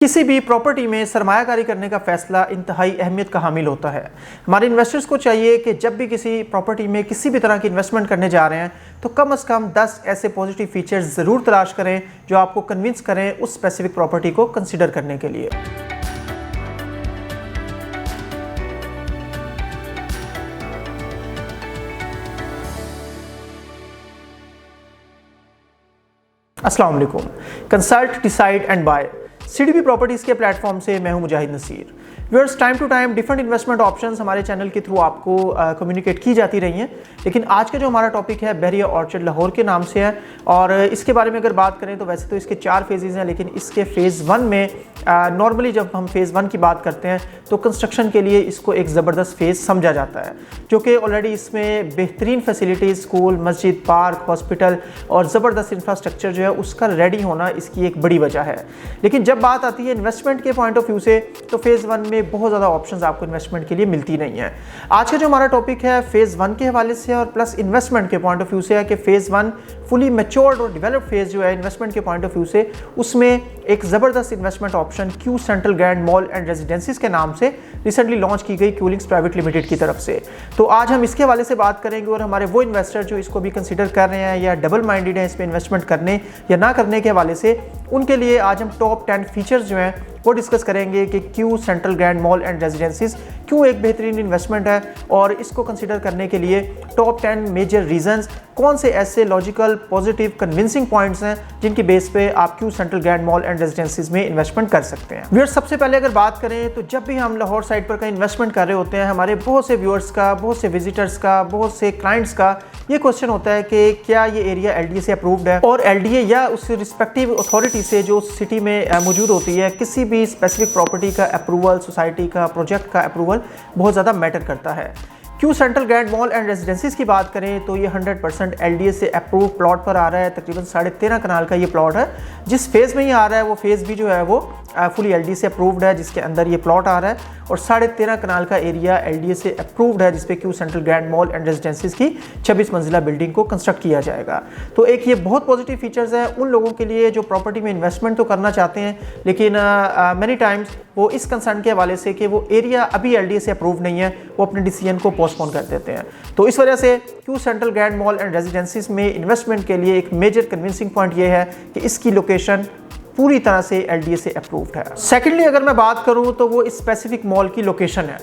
किसी भी प्रॉपर्टी में सरमायाकारी करने का फैसला इंतहाई अहमियत का हामिल होता है। हमारे इन्वेस्टर्स को चाहिए कि जब भी किसी प्रॉपर्टी में किसी भी तरह की इन्वेस्टमेंट करने जा रहे हैं तो कम से कम 10 ऐसे पॉजिटिव फीचर्स ज़रूर तलाश करें जो आपको कन्विंस करें उस स्पेसिफिक प्रॉपर्टी को कंसिडर करने के लिए। अस्सलाम वालेकुम। Consult, decide and buy CDP properties के प्लेटफॉर्म से मैं हूं Mujahid Naseer. Viewers, time to time different investment options हमारे चैनल के थ्रू आपको कम्युनिकेट की जाती रही हैं, लेकिन आज का जो हमारा टॉपिक है बहरिया ऑर्चर्ड लाहौर के नाम से है। और इसके बारे में अगर बात करें तो वैसे तो इसके 4 फेजेज़ हैं, लेकिन इसके फ़ेज़ 1 में नॉर्मली जब हम फ़ेज़ 1 की बात करते हैं तो कंस्ट्रक्शन के लिए इसको एक ज़बरदस्त फ़ेज़ समझा जाता है, जो कि ऑलरेडी इसमें बेहतरीन फैसिलिटीज़, स्कूल, मस्जिद, पार्क, हॉस्पिटल और ज़बरदस्त इंफ्रास्ट्रक्चर जो है उसका रेडी होना इसकी एक बड़ी वजह है। लेकिन जब बात आती है इन्वेस्टमेंट के पॉइंट ऑफ व्यू से तो फ़ेज़ 1 में बहुत ज़्यादा ऑप्शंस आपको इन्वेस्टमेंट के लिए मिलती नहीं है। आज का जो हमारा टॉपिक है फ़ेज़ 1 के हवाले से और प्लस इन्वेस्टमेंट के पॉइंट ऑफ व्यू से है कि फ़ेज़ 1 फुली मैच्योर्ड और डेवलप्ड फेज़ जो है इन्वेस्टमेंट के पॉइंट ऑफ व्यू से, उसमें एक ज़बरदस्त investment option Q central grand mall and रेजिडेंसीज के नाम से रिसेंटली लॉन्च की गई क्यूलिंग्स प्राइवेट लिमिटेड की तरफ से। तो आज हम इसके हवाले से बात करेंगे और हमारे वो इन्वेस्टर जो इसको भी कंसिडर कर रहे हैं या डबल माइंडेड हैं इसमें इन्वेस्टमेंट करने या ना करने के हवाले से, उनके लिए आज हम टॉप 10 फीचर्स जो हैं वो डिस्कस करेंगे कि क्यों सेंट्रल ग्रैंड मॉल एंड रेजिडेंसीज क्यों एक बेहतरीन इन्वेस्टमेंट है और इसको कंसिडर करने के लिए टॉप 10 मेजर रीजंस, कौन से ऐसे लॉजिकल, पॉजिटिव, कन्विंसिंग पॉइंट्स हैं जिनकी बेस पे आप क्यों सेंट्रल ग्रैंड मॉल एंड रेजिडेंसीज में इन्वेस्टमेंट कर सकते हैं। व्यूअर्स, सबसे पहले अगर बात करें तो जब भी हम लाहौर साइड पर कहीं इन्वेस्टमेंट कर रहे होते हैं, हमारे बहुत से व्यूअर्स का, बहुत से विजिटर्स का, बहुत से क्लाइंट्स का ये क्वेश्चन होता है कि क्या ये एरिया एलडीए से अप्रूव्ड है, और एलडीए या उस रिस्पेक्टिव अथॉरिटी से जो सिटी में मौजूद होती है, किसी भी स्पेसिफिक प्रॉपर्टी का अप्रूवल, सोसाइटी का, प्रोजेक्ट का अप्रूवल बहुत ज़्यादा मैटर करता है। क्यों सेंट्रल ग्रैंड मॉल एंड रेजिडेंसीज की बात करें तो ये 100% एलडीए से अप्रूव प्लॉट पर आ रहा है। तकरीबन 13.5 कनाल का ये प्लॉट है। जिस फेज़ में ये आ रहा है वो फेज़ भी जो है वो फुली एलडीए से अप्रूव्ड है, जिसके अंदर ये प्लॉट आ रहा है, और 13.5 कनाल का एरिया एलडीए से अप्रूव्ड है, जिसपे Q central grand mall and रेजिडेंसीज की 26 मंजिला बिल्डिंग को कंस्ट्रक्ट किया जाएगा। तो एक ये बहुत पॉजिटिव फीचर्स है उन लोगों के लिए जो प्रॉपर्टी में इन्वेस्टमेंट तो करना चाहते हैं, लेकिन मैनी टाइम्स वो इस कंसर्न के हवाले से कि वो एरिया अभी एलडीए से अप्रूव नहीं है, वो अपने डिसीजन को पोस्टपोन कर देते हैं। तो इस वजह से Q central grand mall and रेजिडेंसीज में इन्वेस्टमेंट के लिए एक मेजर कन्विंसिंग पॉइंट ये है कि इसकी लोकेशन पूरी तरह से एलडीए से अप्रूव्ड है। सेकेंडली अगर मैं बात करूं तो वो इस स्पेसिफिक मॉल की लोकेशन है।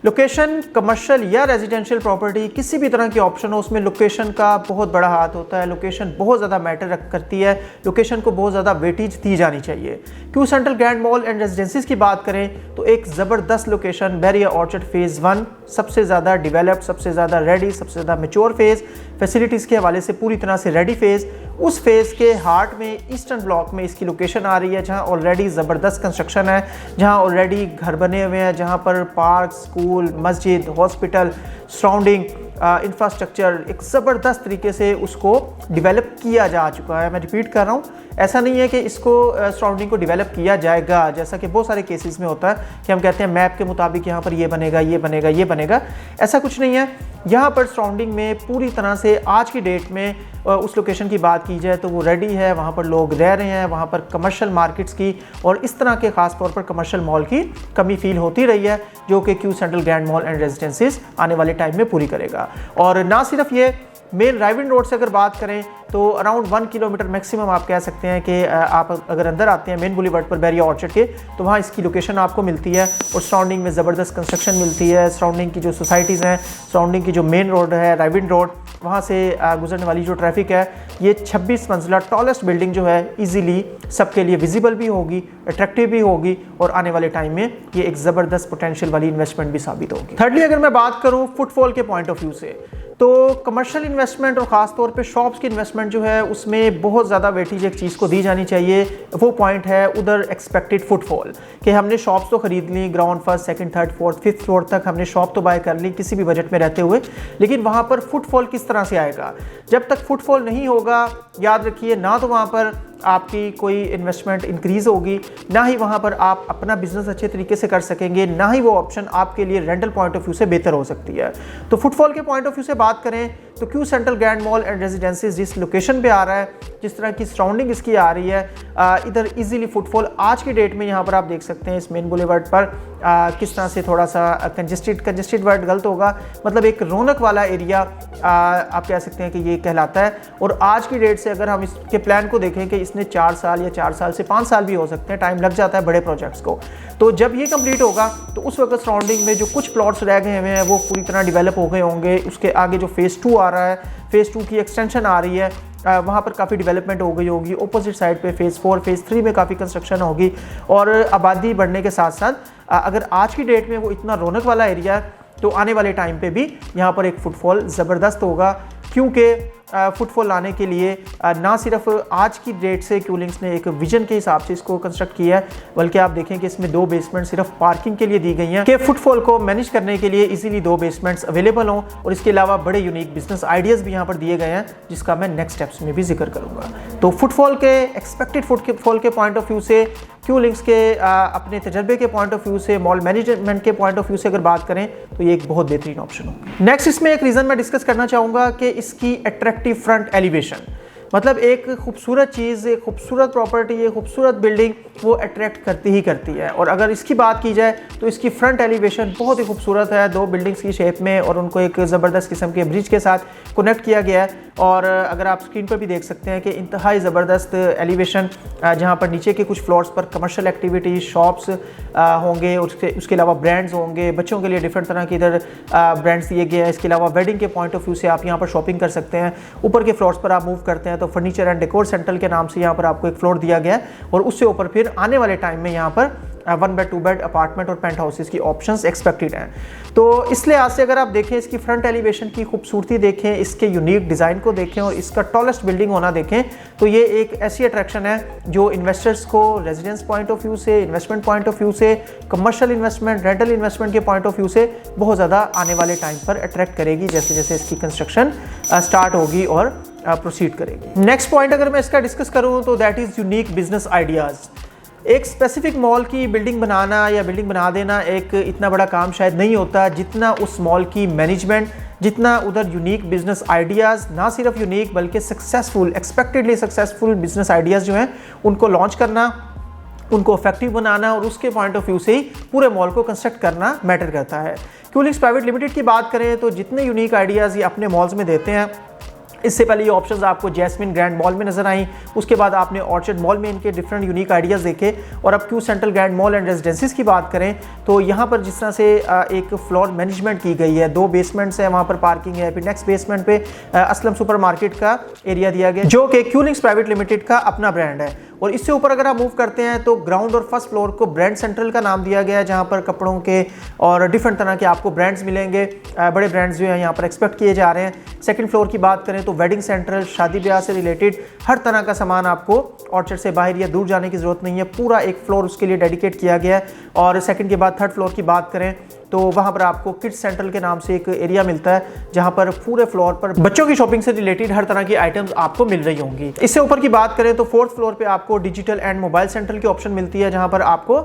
लोकेशन कमर्शियल या रेजिडेंशियल प्रॉपर्टी किसी भी तरह की ऑप्शन हो, उसमें लोकेशन का बहुत बड़ा हाथ होता है। लोकेशन बहुत ज़्यादा मैटर करती है, लोकेशन को बहुत ज़्यादा वेटेज दी जानी चाहिए। क्यों सेंट्रल ग्रैंड मॉल एंड रेजिडेंसीज की बात करें तो एक ज़बरदस्त लोकेशन, बहरिया ऑर्चर्ड फ़ेज़ 1 सबसे ज़्यादा डेवलप्ड, सबसे ज़्यादा रेडी, सबसे ज़्यादा मैच्योर फेज़, फैसिलिटीज़ के हवाले से पूरी तरह से रेडी फेज़, उस फेज़ के हार्ट में ईस्टर्न ब्लॉक में इसकी लोकेशन आ रही है, जहाँ ऑलरेडी ज़बरदस्त कंस्ट्रक्शन है, जहाँ ऑलरेडी घर बने हुए हैं, जहाँ पर पार्क, स्कूल, मस्जिद, हॉस्पिटल, सराउंडिंग इंफ्रास्ट्रक्चर एक ज़बरदस्त तरीके से उसको डेवलप किया जा चुका है। मैं रिपीट कर रहा हूँ, ऐसा नहीं है कि इसको सराउंडिंग को डेवलप किया जाएगा, जैसा कि बहुत सारे केसेस में होता है कि हम कहते हैं मैप के मुताबिक यहाँ पर ये बनेगा, ये बनेगा, ये बनेगा। ऐसा कुछ नहीं है। यहाँ पर सराउंडिंग में पूरी तरह से आज की डेट में उस लोकेशन की बात की जाए तो वो रेडी है, वहाँ पर लोग रह रहे हैं, वहाँ पर कमर्शियल मार्केट्स की और इस तरह के ख़ास तौर पर कमर्शियल मॉल की कमी फील होती रही है, जो कि Q central grand mall and रेजिडेंसीज आने वाले टाइम में पूरी करेगा। और ना सिर्फ ये, मेन राइविंग रोड से अगर बात करें तो अराउंड 1 किलोमीटर मैक्सिमम आप कह सकते हैं कि आप अगर अंदर आते हैं मेन बुलेवार्ड पर बहरिया ऑर्चर्ड के, तो वहाँ इसकी लोकेशन आपको मिलती है और सराउंडिंग में ज़बरदस्त कंस्ट्रक्शन मिलती है। सराउंडिंग की जो सोसाइटीज़ हैं, सराउंडिंग की जो मेन रोड है राइविंग रोड, वहाँ से गुजरने वाली जो ट्रैफिक है, ये 26 मंजिला टॉलेस्ट बिल्डिंग जो है ईजीली सबके लिए विजिबल भी होगी, अट्रैक्टिव भी होगी और आने वाले टाइम में ये एक ज़बरदस्त पोटेंशियल वाली इन्वेस्टमेंट भी साबित होगी। थर्डली अगर मैं बात करूँ फुटफॉल के पॉइंट ऑफ व्यू से, तो कमर्शियल इन्वेस्टमेंट और ख़ास तौर पे शॉप्स की इन्वेस्टमेंट जो है उसमें बहुत ज़्यादा वेटेज एक चीज़ को दी जानी चाहिए। वो पॉइंट है उधर एक्सपेक्टेड फुटफॉल, कि हमने शॉप्स तो ख़रीद ली, ground first, second, third, fourth, fifth floor तक हमने शॉप तो बाय कर ली किसी भी बजट में रहते हुए, लेकिन वहाँ पर फुटफॉल किस तरह से आएगा? जब तक फुटफॉल नहीं होगा, याद रखिए, ना तो वहाँ पर आपकी कोई इन्वेस्टमेंट इंक्रीज़ होगी, ना ही वहाँ पर आप अपना बिजनेस अच्छे तरीके से कर सकेंगे, ना ही वो ऑप्शन आपके लिए रेंटल पॉइंट ऑफ व्यू से बेहतर हो सकती है। तो फुटफॉल के पॉइंट ऑफ व्यू से बात करें तो Q central grand mall and रेजिडेंसीज जिस लोकेशन पे आ रहा है, जिस तरह की सराउंडिंग इसकी आ रही है, इधर इजीली फुटफॉल आज की डेट में यहाँ पर आप देख सकते हैं इस मेन बुलेवर्ड पर किस तरह से थोड़ा सा कंजेस्टेड वर्ड गलत होगा, मतलब एक रौनक वाला एरिया आप कह सकते हैं कि ये कहलाता है। और आज की डेट से अगर हम इसके प्लान को देखें कि इसने 4 साल या 4 साल से 5 साल भी हो सकते हैं, टाइम लग जाता है बड़े प्रोजेक्ट्स को, तो जब ये कंप्लीट होगा तो उस वक्त सराउंडिंग में जो कुछ प्लॉट्स रह गए हुए हैं वो पूरी तरह डेवलप हो गए होंगे। उसके आगे जो फेज़ 2 आ रहा है, फेज़ 2 की एक्सटेंशन आ रही है, वहाँ पर काफ़ी डेवलपमेंट हो गई होगी। ऑपोजिट साइड पे फेज़ 4 फेज़ 3 में काफ़ी कंस्ट्रक्शन होगी और आबादी बढ़ने के साथ साथ अगर आज की डेट में वो इतना रौनक वाला एरिया है तो आने वाले टाइम पे भी यहाँ पर एक फुटफॉल ज़बरदस्त होगा, क्योंकि फुटफॉल लाने के लिए ना सिर्फ आज की डेट से क्यू लिंक्स ने एक विजन के हिसाब से इसको कंस्ट्रक्ट किया है, बल्कि आप देखें कि इसमें 2 बेसमेंट सिर्फ पार्किंग के लिए दी गई हैं कि फुटफॉल को मैनेज करने के लिए इजीली 2 बेसमेंट्स अवेलेबल हों। और इसके अलावा बड़े यूनिक बिजनेस आइडियाज़ भी यहाँ पर दिए गए हैं, जिसका मैं नेक्स्ट स्टेप्स में भी जिक्र करूँगा। तो फुटफॉल के एक्सपेक्टेड फुटफॉल के पॉइंट ऑफ व्यू से, क्यू लिंक्स के अपने तजर्बे के पॉइंट ऑफ व्यू से, मॉल मैनेजमेंट के पॉइंट ऑफ व्यू से अगर बात करें तो ये एक बहुत बेहतरीन ऑप्शन होगा। नेक्स्ट इसमें एक रीज़न मैं डिस्कस करना चाहूँगा कि इसकी अट्रैक्टिव फ्रंट एलिवेशन, मतलब एक खूबसूरत चीज़, एक खूबसूरत प्रॉपर्टी, एक खूबसूरत बिल्डिंग वो अट्रैक्ट करती ही करती है। और अगर इसकी बात की जाए तो इसकी फ्रंट एलिवेशन बहुत ही खूबसूरत है, 2 बिल्डिंग्स की शेप में, और उनको एक ज़बरदस्त किस्म के ब्रिज के साथ कनेक्ट किया गया है। और अगर आप स्क्रीन पर भी देख सकते हैं कि इंतहाई ज़बरदस्त एलिवेशन, जहाँ पर नीचे के कुछ फ्लोर्स पर कमर्शियल एक्टिविटी, शॉप्स होंगे, उसके अलावा ब्रांड्स होंगे, बच्चों के लिए डिफरेंट तरह के इधर ब्रांड्स दिए गए हैं। इसके अलावा वेडिंग के पॉइंट ऑफ व्यू से आप यहाँ पर शॉपिंग कर सकते हैं। ऊपर के फ्लोर्स पर आप मूव करते हैं तो फर्नीचर एंड डेकोर सेंटर के नाम से यहाँ पर आपको एक फ्लोर दिया गया है, और उससे ऊपर फिर आने वाले टाइम में यहाँ पर 1 बेड 2 बेड अपार्टमेंट और पेंट हाउसेस की ऑप्शंस एक्सपेक्टेड हैं। तो इस लिहाज से अगर आप देखें, इसकी फ्रंट एलिवेशन की खूबसूरती देखें, इसके यूनिक डिज़ाइन को देखें और इसका टॉलेस्ट बिल्डिंग होना देखें, तो ये एक ऐसी अट्रैक्शन है जो इन्वेस्टर्स को रेजिडेंस पॉइंट ऑफ व्यू से, इन्वेस्टमेंट पॉइंट ऑफ व्यू से, कमर्शियल इन्वेस्टमेंट, रेंटल इन्वेस्टमेंट के पॉइंट ऑफ व्यू से बहुत ज़्यादा आने वाले टाइम पर अट्रैक्ट करेगी, जैसे जैसे इसकी कंस्ट्रक्शन स्टार्ट होगी और प्रोसीड करेगी। नेक्स्ट पॉइंट अगर मैं इसका डिस्कस करूँ तो that is unique business ideas. एक स्पेसिफिक मॉल की बिल्डिंग बनाना या बिल्डिंग बना देना एक इतना बड़ा काम शायद नहीं होता, जितना उस मॉल की मैनेजमेंट, जितना उधर यूनिक बिजनेस आइडियाज़, ना सिर्फ यूनिक बल्कि successful, expectedly successful business ideas जो हैं उनको लॉन्च करना, उनको इफेक्टिव बनाना और उसके पॉइंट ऑफ व्यू से ही पूरे मॉल को कंस्ट्रक्ट करना मैटर करता है। क्यू लिंक्स प्राइवेट लिमिटेड की बात करें तो जितने यूनिक आइडियाज़ ये अपने मॉल्स में देते हैं, इससे पहले ये ऑप्शंस आपको जैस्मिन ग्रैंड मॉल में नजर आई, उसके बाद आपने ऑर्चर्ड मॉल में इनके डिफरेंट यूनिक आइडियाज़ देखे, और अब Q central grand mall and रेजिडेंसीज की बात करें तो यहाँ पर जिस तरह से एक फ्लोर मैनेजमेंट की गई है, 2 बेसमेंट्स है, वहाँ पर पार्किंग है, फिर नेक्स्ट बेसमेंट पे असलम सुपरमार्केट का एरिया दिया गया जो कि क्यू लिंक्स प्राइवेट लिमिटेड का अपना ब्रांड है। और इससे ऊपर अगर आप मूव करते हैं तो ग्राउंड और फर्स्ट फ्लोर को ब्रांड सेंट्रल का नाम दिया गया है, जहाँ पर कपड़ों के और डिफरेंट तरह के आपको ब्रांड्स मिलेंगे, बड़े ब्रांड्स जो हैं यहाँ पर एक्सपेक्ट किए जा रहे हैं। सेकंड फ्लोर की बात करें तो वेडिंग सेंट्रल, शादी ब्याह से रिलेटेड हर तरह का सामान आपको ऑर्चर्ड से बाहर या दूर जाने की ज़रूरत नहीं है, पूरा एक फ्लोर उसके लिए डेडिकेट किया गया है। और सेकंड के बाद थर्ड फ्लोर की बात करें तो वहाँ पर आपको किड्स सेंट्रल के नाम से एक एरिया मिलता है, जहाँ पर पूरे फ्लोर पर बच्चों की शॉपिंग से रिलेटेड हर तरह की आइटम्स आपको मिल रही होंगी। इससे ऊपर की बात करें तो 4th फ्लोर पे आपको डिजिटल एंड मोबाइल सेंट्रल की ऑप्शन मिलती है, जहाँ पर आपको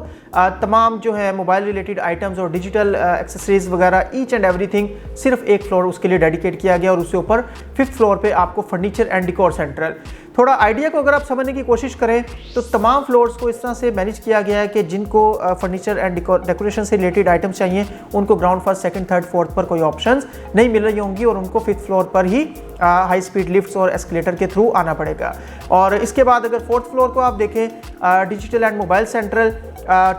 तमाम जो है मोबाइल रिलेटेड आइटम्स और डिजिटल एक्सेसरीज वगैरह ईच एंड एवरीथिंग सिर्फ एक फ्लोर उसके लिए डेडिकेट किया गया। और उससे ऊपर 5th फ्लोर पे आपको फर्नीचर एंड डेकोर सेंट्रल। थोड़ा आइडिया को अगर आप समझने की कोशिश करें तो तमाम फ्लोर्स को इस तरह से मैनेज किया गया है कि जिनको फर्नीचर एंड डेकोरेशन से रिलेटेड आइटम्स चाहिए उनको ground first, second, third, fourth पर कोई ऑप्शंस नहीं मिल रही होंगी, और उनको 5th फ्लोर पर ही हाई स्पीड लिफ्ट्स और एस्केलेटर के थ्रू आना पड़ेगा। और इसके बाद अगर 4th फ्लोर को आप देखें, digital and mobile central,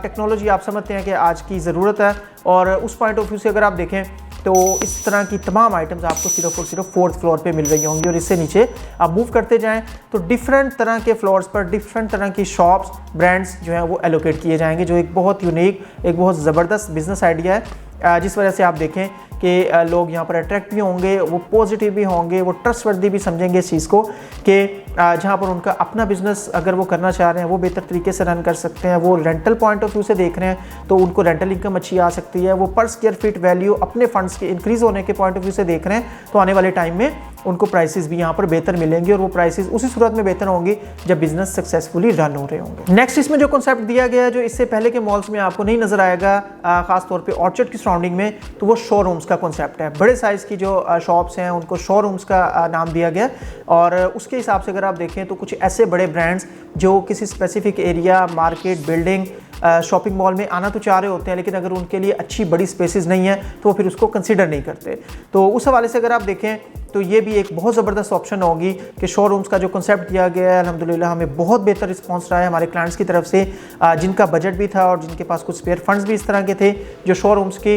technology आप समझते हैं कि आज की ज़रूरत है, और उस पॉइंट ऑफ व्यू से अगर आप देखें तो इस तरह की तमाम आइटम्स आपको सिर्फ और सिर्फ 4th फ्लोर पे मिल रही होंगी। और इससे नीचे आप मूव करते जाएं तो डिफरेंट तरह के फ्लोर्स पर डिफरेंट तरह की शॉप्स, ब्रांड्स जो हैं वो एलोकेट किए जाएंगे, जो एक बहुत यूनिक, एक बहुत ज़बरदस्त बिजनेस आइडिया है, जिस वजह से आप देखें कि लोग यहाँ पर अट्रैक्ट भी होंगे, वो पॉजिटिव भी होंगे, वो ट्रस्टवर्दी भी समझेंगे इस चीज़ को कि जहाँ पर उनका अपना बिजनेस अगर वो करना चाह रहे हैं वो बेहतर तरीके से रन कर सकते हैं। वो रेंटल पॉइंट ऑफ व्यू से देख रहे हैं तो उनको रेंटल इनकम अच्छी आ सकती है। वो पर स्क्वायर फीट वैल्यू अपने फंड्स के इंक्रीज़ होने के पॉइंट ऑफ व्यू से देख रहे हैं तो आने वाले टाइम में उनको प्राइसेस भी यहाँ पर बेहतर मिलेंगे और वो प्राइसेस उसी सूरत में बेहतर होंगी जब बिजनेस सक्सेसफुली रन हो रहे होंगे। नेक्स्ट इसमें जो कॉन्सेप्ट दिया गया है जो इससे पहले के मॉल्स में आपको नहीं नजर आएगा, खास तौर पे ऑर्चर्ड की सराउंडिंग में, तो वो शोरूम्स का कॉन्सेप्ट है। बड़े साइज की जो शॉप्स हैं उनको शोरूम्स का नाम दिया गया और उसके हिसाब से अगर आप देखें तो कुछ ऐसे बड़े ब्रांड्स जो किसी specific area, market, building, shopping mall में आना तो चाह रहे होते हैं, लेकिन अगर उनके लिए अच्छी बड़ी स्पेसेस नहीं है तो वो फिर उसको कंसिडर नहीं करते। तो उस हवाले से अगर आप देखें तो ये भी एक बहुत ज़बरदस्त ऑप्शन होगी कि शोरूम्स का जो कॉन्सेप्ट दिया गया है अल्हम्दुलिल्लाह हमें बहुत बेहतर रिस्पांस रहा है हमारे क्लाइंट्स की तरफ से, जिनका बजट भी था और जिनके पास कुछ स्पेयर फंड्स भी इस तरह के थे जो शोरूम्स की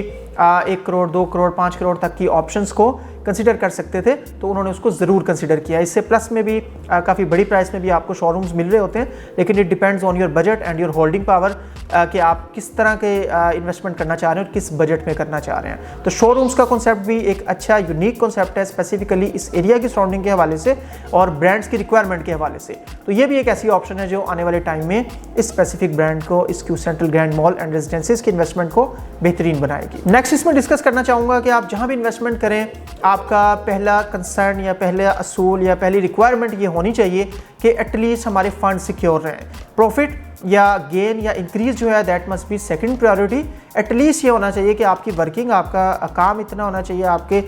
1 करोड़, 2 करोड़, 5 करोड़ तक की ऑप्शंस को कंसिडर कर सकते थे, तो उन्होंने उसको ज़रूर कंसिडर किया। इससे प्लस में भी काफ़ी बड़ी प्राइस में भी आपको शोरूम्स मिल रहे होते हैं, लेकिन it depends on your budget and your holding power कि आप किस तरह के इन्वेस्टमेंट करना चाह रहे हैं और किस बजट में करना चाह रहे हैं। तो शोरूम्स का कॉन्सेप्ट भी एक अच्छा यूनिक कॉन्सेप्ट है, स्पेसिफिकली इस एरिया की सराउंडिंग के हवाले से और ब्रांड्स की रिक्वायरमेंट के हवाले से। तो ये भी एक ऐसी ऑप्शन है जो आने वाले टाइम में इस स्पेसिफिक ब्रांड को, इस Q central grand mall and रेजिडेंसीज की इन्वेस्टमेंट को बेहतरीन बनाएगी। नेक्स्ट इसमें डिस्कस करना चाहूँगा कि आप जहाँ भी इन्वेस्टमेंट करें, आपका पहला कंसर्न या पहला असूल या पहली रिक्वायरमेंट ये होनी चाहिए कि एटलीस्ट हमारे फंड सिक्योर रहें। प्रॉफिट या गेन या इंक्रीज जो है that must B second priority. At least ये होना चाहिए कि आपकी वर्किंग, आपका काम इतना होना चाहिए, आपके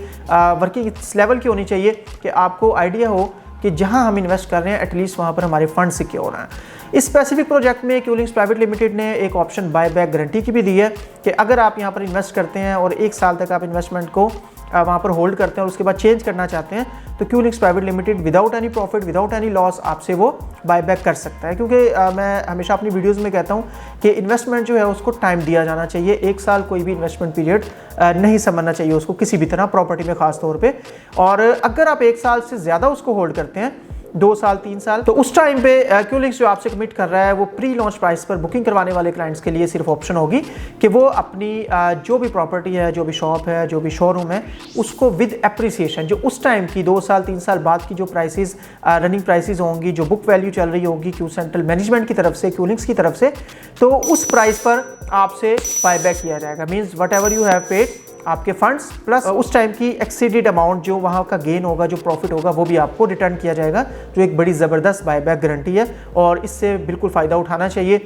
वर्किंग इस लेवल की होनी चाहिए कि आपको आइडिया हो कि जहां हम इन्वेस्ट कर रहे हैं एटलीस्ट वहां पर हमारे फंड सिक्योर हैं। इस स्पेसिफिक प्रोजेक्ट में क्यूलिंग्स प्राइवेट लिमिटेड ने एक ऑप्शन बाय बैक गारंटी की भी दी है कि अगर आप यहां पर इन्वेस्ट करते हैं और 1 साल तक आप इन्वेस्टमेंट को वहाँ पर होल्ड करते हैं और उसके बाद चेंज करना चाहते हैं, तो क्यूलिंग्स private limited without any profit, without any loss आपसे वो बाय बैक कर सकता है। क्योंकि मैं हमेशा अपनी वीडियोस में कहता हूँ कि इन्वेस्टमेंट जो है उसको टाइम दिया जाना चाहिए। 1 साल कोई भी इन्वेस्टमेंट पीरियड नहीं समझना चाहिए उसको किसी भी तरह, प्रॉपर्टी में खास तौर पर। और अगर आप 1 साल से ज़्यादा उसको होल्ड करते हैं, 2 साल, 3 साल, तो उस टाइम पे क्यूलिंग्स जो आपसे कमिट कर रहा है वो प्री लॉन्च प्राइस पर बुकिंग करवाने वाले क्लाइंट्स के लिए सिर्फ ऑप्शन होगी कि वो अपनी जो भी प्रॉपर्टी है, जो भी शॉप है, जो भी शोरूम है, उसको विद एप्रिसिएशन जो उस टाइम की 2 साल, 3 साल बाद की जो प्राइसेस, रनिंग प्राइसेस होंगी, जो बुक वैल्यू चल रही होगी क्यू सेंट्रल मैनेजमेंट की तरफ से, क्यूलिंग्स की तरफ से, तो उस प्राइस पर आपसे बाय बैक किया जाएगा। Means what ever you have paid, आपके फंड्स प्लस उस टाइम की एक्सीडेड अमाउंट जो वहाँ का गेन होगा, जो प्रॉफिट होगा, वो भी आपको रिटर्न किया जाएगा, जो एक बड़ी ज़बरदस्त बायबैक गारंटी है और इससे बिल्कुल फ़ायदा उठाना चाहिए।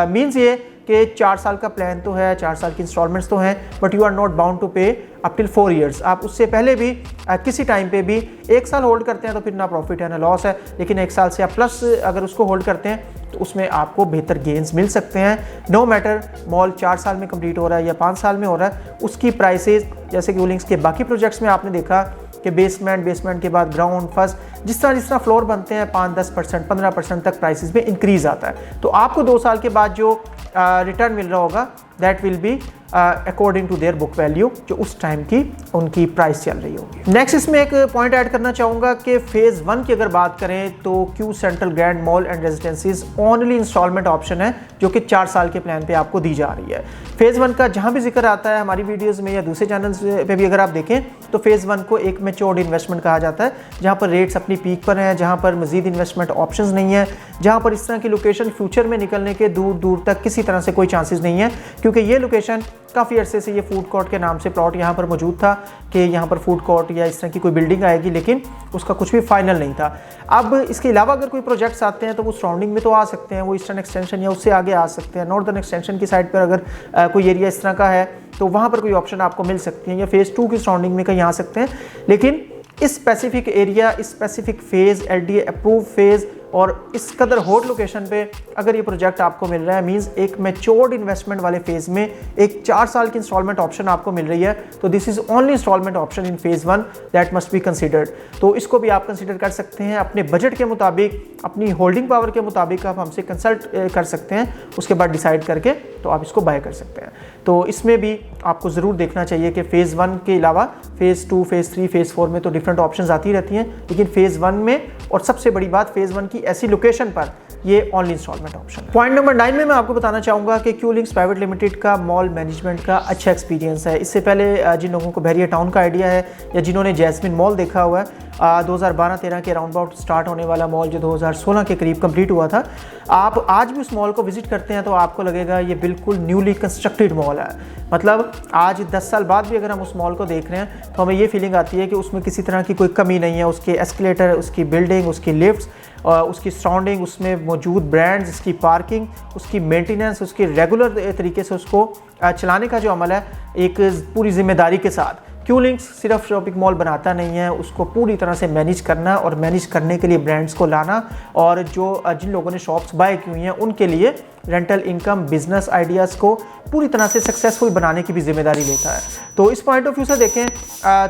मीन्स ये कि 4 साल का प्लान तो है, 4 साल की इंस्टॉलमेंट्स तो हैं, but you are not bound to pay up till 4 years. आप उससे पहले भी किसी टाइम पे भी 1 साल होल्ड करते हैं तो फिर ना प्रॉफिट है ना लॉस है, लेकिन 1 साल से आप प्लस अगर उसको होल्ड करते हैं तो उसमें आपको बेहतर गेंस मिल सकते हैं। नो मैटर मॉल 4 साल में कंप्लीट हो रहा है या 5 साल में हो रहा है, उसकी प्राइसेस जैसे कि क्यूलिंग्स के बाकी प्रोजेक्ट्स में आपने देखा कि बेसमेंट के बाद ग्राउंड, फर्स्ट, जिस तरह फ्लोर बनते हैं 5-10%, 15% तक प्राइसेस में इंक्रीज आता है। तो आपको 2 साल के बाद जो रिटर्न मिल रहा होगा that will be according to their book value, जो उस टाइम की उनकी प्राइस चल रही होगी। नेक्स्ट इसमें एक पॉइंट ऐड करना चाहूँगा कि फेज़ 1 की अगर बात करें तो Q central grand mall and residencies only installment option है जो कि 4 साल के प्लान पे आपको दी जा रही है। फेज़ 1 का जहाँ भी जिक्र आता है हमारी वीडियोस में या दूसरे चैनल्स पे भी अगर आप देखें तो फेज़ 1 को एक मैच्योर्ड इन्वेस्टमेंट कहा जाता है, जहाँ पर रेट्स अपनी पीक पर हैं, जहाँ पर मजीद इन्वेस्टमेंट ऑप्शंस नहीं है, जहाँ पर इस तरह की लोकेशन फ्यूचर में निकलने के दूर दूर तक किसी तरह से कोई चांसेस नहीं है, क्योंकि ये लोकेशन काफ़ी अरसे से ये फूड कोर्ट के नाम से प्लॉट यहाँ पर मौजूद था कि यहाँ पर फूड कोर्ट या इस तरह की कोई बिल्डिंग आएगी, लेकिन उसका कुछ भी फाइनल नहीं था। अब इसके अलावा अगर कोई प्रोजेक्ट्स आते हैं तो वो सराउंडिंग में तो आ सकते हैं, वो ईस्टर्न एक्सटेंशन या उससे आगे आ सकते हैं। नॉर्दर्न एक्सटेंशन की साइड पर अगर कोई एरिया इस तरह का है तो वहाँ पर कोई ऑप्शन आपको मिल सकती है, या फेज़ 2 की सराउंडिंग में कहीं आ सकते हैं। लेकिन इस स्पेसिफिक एरिया, इस specific phase, LDA approve phase और इस कदर हॉट लोकेशन पे अगर ये प्रोजेक्ट आपको मिल रहा है, मींस एक मैच्योर्ड इन्वेस्टमेंट वाले फेज़ में एक 4 साल की इंस्टॉलमेंट ऑप्शन आपको मिल रही है, तो this is only installment option in phase 1 that must be considered. तो इसको भी आप कंसिडर कर सकते हैं अपने बजट के मुताबिक, अपनी होल्डिंग पावर के मुताबिक आप हमसे कंसल्ट कर सकते हैं, उसके बाद डिसाइड करके तो आप इसको बाय कर सकते हैं। तो इसमें भी आपको ज़रूर देखना चाहिए कि फेज़ 1 के अलावा फेज़ 2, फेज़ 3, फेज़ 4 में तो डिफरेंट ऑप्शंस आती रहती हैं, लेकिन फेज़ 1 में, और सबसे बड़ी बात फेज़ 1 की ऐसी लोकेशन पर ये ओनली इंस्टॉलमेंट ऑप्शन है। पॉइंट नंबर 9 में मैं आपको बताना चाहूँगा कि क्यूलिंग्स प्राइवेट लिमिटेड का मॉल मैनेजमेंट का अच्छा एक्सपीरियंस है। इससे पहले जिन लोगों को बहरिया टाउन का आइडिया है या जिन्होंने जैस्मिन मॉल देखा हुआ है 2012-13 के अराउंड अबाउट स्टार्ट होने वाला मॉल जो 2016 के करीब कंप्लीट हुआ था, आप आज भी उस मॉल को विजिट करते हैं तो आपको लगेगा ये बिल्कुल न्यूली कंस्ट्रक्टेड मॉल है। मतलब आज 10 साल बाद भी अगर हम उस मॉल को देख रहे हैं तो हमें ये फीलिंग आती है कि उसमें किसी तरह की कोई कमी नहीं है। उसके एस्केलेटर, उसकी बिल्डिंग, उसकी लिफ्ट्स, उसकी सराउंडिंग, उसमें मौजूद ब्रांड्स, उसकी पार्किंग, उसकी मेंटेनेंस, उसकी रेगुलर तरीके से उसको चलाने का जो अमल है एक पूरी जिम्मेदारी के साथ। क्यू लिंक्स सिर्फ शॉपिंग मॉल बनाता नहीं है, उसको पूरी तरह से मैनेज करना और मैनेज करने के लिए ब्रांड्स को लाना और जो जिन लोगों ने शॉप्स बाय की हुई हैं उनके लिए रेंटल इनकम, बिजनेस आइडियाज़ को पूरी तरह से सक्सेसफुल बनाने की भी जिम्मेदारी लेता है। तो इस पॉइंट ऑफ व्यू से देखें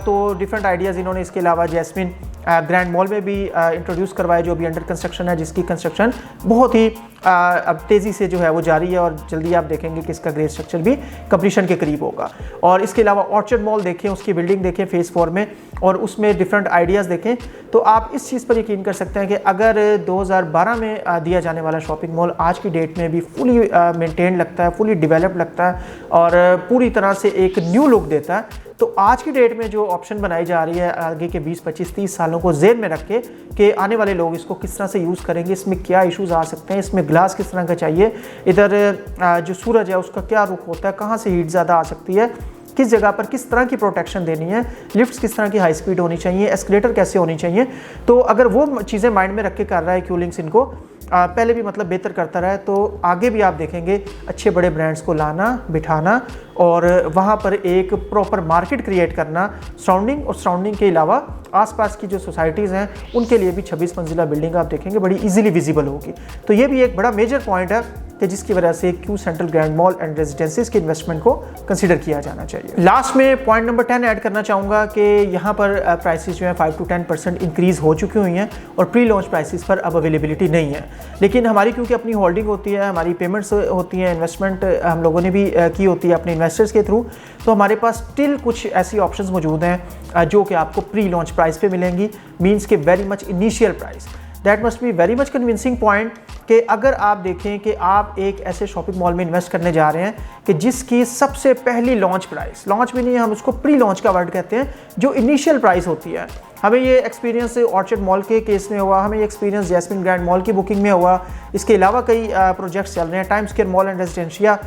तो डिफरेंट आइडियाज़ इन्होंने इसके अलावा जैस्मिन ग्रैंड मॉल में भी इंट्रोड्यूस करवाए, जो भी अंडर कंस्ट्रक्शन है, जिसकी कंस्ट्रक्शन बहुत ही अब तेज़ी से जो है वो जारी है और जल्दी आप देखेंगे कि इसका ग्रेड स्ट्रक्चर भी कंप्लीशन के करीब होगा। और इसके अलावा ऑर्चर्ड मॉल देखें, उसकी बिल्डिंग देखें फेज़ 4 में, और उसमें डिफरेंट आइडियाज़ देखें तो आप इस चीज़ पर यकीन कर सकते हैं कि अगर 2012 में दिया जाने वाला शॉपिंग मॉल आज की डेट में भी फुली मेंटेन लगता है, फुली डेवलप्ड लगता है और पूरी तरह से एक न्यू लुक देता है, तो आज की डेट में जो ऑप्शन बनाई जा रही है आगे के 20, 25, 30 सालों को ज़हन में रख के कि आने वाले लोग इसको किस तरह से यूज़ करेंगे, इसमें क्या इश्यूज़ आ सकते हैं, इसमें ग्लास किस तरह का चाहिए, इधर जो सूरज है उसका क्या रुख होता है, कहाँ से हीट ज़्यादा आ सकती है, किस जगह पर किस तरह की प्रोटेक्शन देनी है, लिफ्ट्स किस तरह की हाई स्पीड होनी चाहिए, एस्केलेटर कैसे होनी चाहिए। तो अगर वो चीज़ें माइंड में रख के कर रहा है क्यू लिंक्स इनको पहले भी मतलब बेहतर करता रहा है, तो आगे भी आप देखेंगे अच्छे बड़े ब्रांड्स को लाना, बिठाना और वहाँ पर एक प्रॉपर मार्केट क्रिएट करना सराउंडिंग, और सराउंडिंग के अलावा आसपास की जो सोसाइटीज़ हैं उनके लिए भी 26 मंजिला बिल्डिंग आप देखेंगे बड़ी इजीली विजिबल होगी। तो ये भी एक बड़ा मेजर पॉइंट है कि जिसकी वजह से Q central grand mall and रेजिडेंसीज के इन्वेस्टमेंट को कंसीडर किया जाना चाहिए। लास्ट में पॉइंट नंबर 10 ऐड करना चाहूँगा कि यहाँ पर प्राइसेस जो है 5 to 10% इंक्रीज़ हो चुकी हुई हैं और प्री लॉन्च प्राइसेस पर अब अवेलेबिलिटी नहीं है। लेकिन हमारी क्योंकि अपनी होल्डिंग होती है, हमारी पेमेंट्स होती हैं, इन्वेस्टमेंट हम लोगों ने भी की होती है अपने इन्वेस्टर्स के थ्रू, तो हमारे पास स्टिल कुछ ऐसी ऑप्शंस मौजूद हैं जो कि आपको प्री लॉन्च प्राइस पे मिलेंगी, मींस के very much initial price. That must be very much convincing point कि अगर आप देखें कि आप एक ऐसे शॉपिंग मॉल में इन्वेस्ट करने जा रहे हैं कि जिसकी सबसे पहली लॉन्च प्राइस, लॉन्च भी नहीं है, हम उसको प्री लॉन्च का वर्ड कहते हैं, जो इनिशियल प्राइस होती है। हमें ये एक्सपीरियंस ऑर्चर्ड मॉल के केस में हुआ, हमें ये एक्सपीरियंस जैस्मिन ग्रैंड मॉल की बुकिंग में हुआ, इसके अलावा कई प्रोजेक्ट्स चल रहे हैं, time square mall and residencia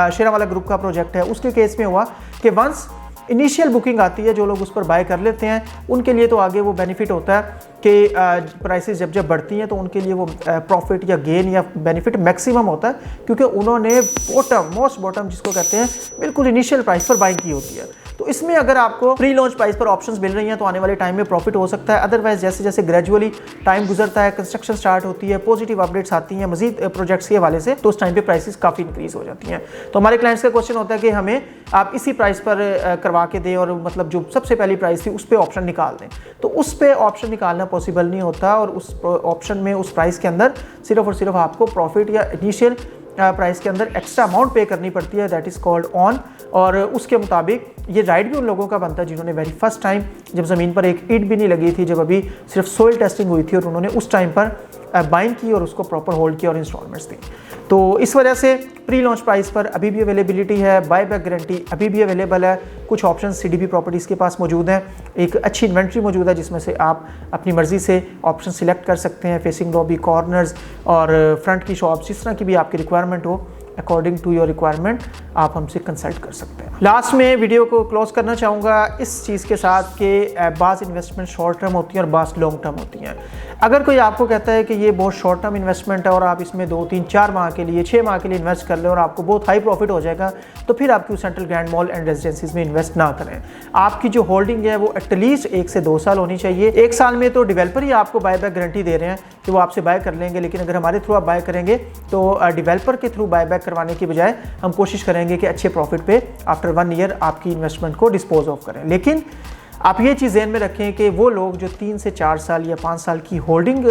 Sheranwala group का प्रोजेक्ट है, उसके केस में हुआ कि वंस इनिशियल बुकिंग आती है, जो लोग उस पर बाय कर लेते हैं उनके लिए तो आगे वो बेनिफिट होता है कि प्राइसेस जब बढ़ती हैं तो उनके लिए वो प्रॉफिट या गेन या बेनिफिट मैक्सिमम होता है, क्योंकि उन्होंने मोस्ट बॉटम जिसको कहते हैं बिल्कुल इनिशियल प्राइस पर बाइंग की होती है। तो इसमें अगर आपको प्री लॉन्च प्राइस पर ऑप्शंस मिल रही हैं तो आने वाले टाइम में प्रॉफिट हो सकता है। अदरवाइज जैसे जैसे ग्रेजुअली टाइम गुजरता है, कंस्ट्रक्शन स्टार्ट होती है, पॉजिटिव अपडेट्स आती हैं मजीद प्रोजेक्ट्स के हवाले से, तो उस टाइम पे प्राइसेस काफ़ी इंक्रीज हो जाती हैं। तो हमारे क्लाइंट्स का क्वेश्चन होता है कि हमें आप इसी प्राइस पर करवा के दें और मतलब जो सबसे पहली प्राइस थी उस पर ऑप्शन निकाल दें। तो उस पर ऑप्शन निकालना पॉसिबल नहीं होता और उस ऑप्शन में उस प्राइस के अंदर सिर्फ और सिर्फ आपको प्रॉफिट या इनिशियल प्राइस के अंदर एक्स्ट्रा अमाउंट पे करनी पड़ती है, दैट इज़ कॉल्ड ऑन। और उसके मुताबिक ये राइट भी उन लोगों का बनता है जिन्होंने वेरी फर्स्ट टाइम, जब ज़मीन पर एक ईंट भी नहीं लगी थी, जब अभी सिर्फ सोइल टेस्टिंग हुई थी और उन्होंने उस टाइम पर बाइंग की और उसको प्रॉपर होल्ड किया और इंस्टॉलमेंट्स दी। तो इस वजह से प्री लॉन्च प्राइस पर अभी भी अवेलेबिलिटी है, बाय बैक गारंटी अभी भी अवेलेबल है, कुछ ऑप्शन सीडीपी प्रॉपर्टीज़ के पास मौजूद हैं, एक अच्छी इन्वेंट्री मौजूद है जिसमें से आप अपनी मर्ज़ी से ऑप्शन सिलेक्ट कर सकते हैं, फेसिंग लॉबी, कॉर्नर्स और फ्रंट की शॉप, जिस तरह की भी आपकी रिक्वायरमेंट हो, अकॉर्डिंग टू योर रिक्वायरमेंट आप हमसे कंसल्ट कर सकते हैं। लास्ट में वीडियो को क्लोज करना चाहूँगा इस चीज़ के साथ कि बाज़ इन्वेस्टमेंट शॉर्ट टर्म होती हैं और बाज़ लॉन्ग टर्म होती हैं। अगर कोई आपको कहता है कि ये बहुत शॉर्ट टर्म इन्वेस्टमेंट है और आप इसमें 2, 3, 4 माह के लिए, 6 माह के लिए इन्वेस्ट कर लें और आपको बहुत हाई प्रॉफिट हो जाएगा, तो फिर आप Q central grand mall and रेजिडेंसीज में इन्वेस्ट ना करें। आपकी जो होल्डिंग है वो एटलीस्ट 1 से 2 साल होनी चाहिए। 1 साल में तो डेवलपर ही आपको बाय बैक गारंटी दे रहे हैं कि वो आपसे बाय कर लेंगे, लेकिन अगर हमारे थ्रू आप बाय करेंगे तो डेवलपर के थ्रू बाय बैक करवाने की बजाय हम कोशिश करेंगे कि अच्छे प्रॉफिट पे आफ्टर 1 ईयर आपकी इन्वेस्टमेंट को डिस्पोज ऑफ करें। लेकिन आप ये चीज़ ध्यान में रखें कि वो लोग जो 3 से 4 साल या 5 साल की होल्डिंग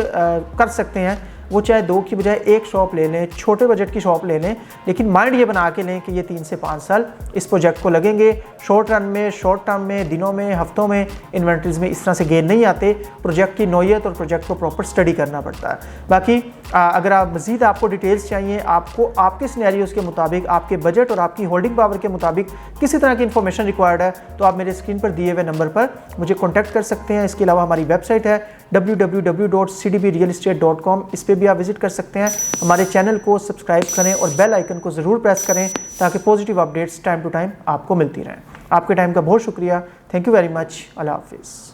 कर सकते हैं वो चाहे 2 की बजाय 1 शॉप ले लें, छोटे बजट की शॉप ले लें, लेकिन माइंड ये बना के लें कि ये 3 से 5 साल इस प्रोजेक्ट को लगेंगे। शॉर्ट रन में, शॉर्ट टर्म में, दिनों में, हफ्तों में इन्वेंटरीज में इस तरह से गेन नहीं आते। प्रोजेक्ट की नौयत और प्रोजेक्ट को प्रॉपर स्टडी करना पड़ता है। बाकी अगर आप मज़ीद आपको डिटेल्स चाहिए, आपको आपके सिनेरियोज के मुताबिक, आपके बजट और आपकी होल्डिंग पावर के मुताबिक किसी तरह की इन्फॉर्मेशन रिक्वायर्ड है, तो आप मेरे स्क्रीन पर दिए हुए नंबर पर मुझे कॉन्टैक्ट कर सकते हैं। इसके अलावा हमारी वेबसाइट है www.cdbrealestate.com, इस पर भी आप विजिट कर सकते हैं। हमारे चैनल को सब्सक्राइब करें और बेल आइकन को ज़रूर प्रेस करें ताकि positive updates time to time आपको मिलती रहें। आपके टाइम का बहुत शुक्रिया। Thank you very much. अल्लाह हाफिज़।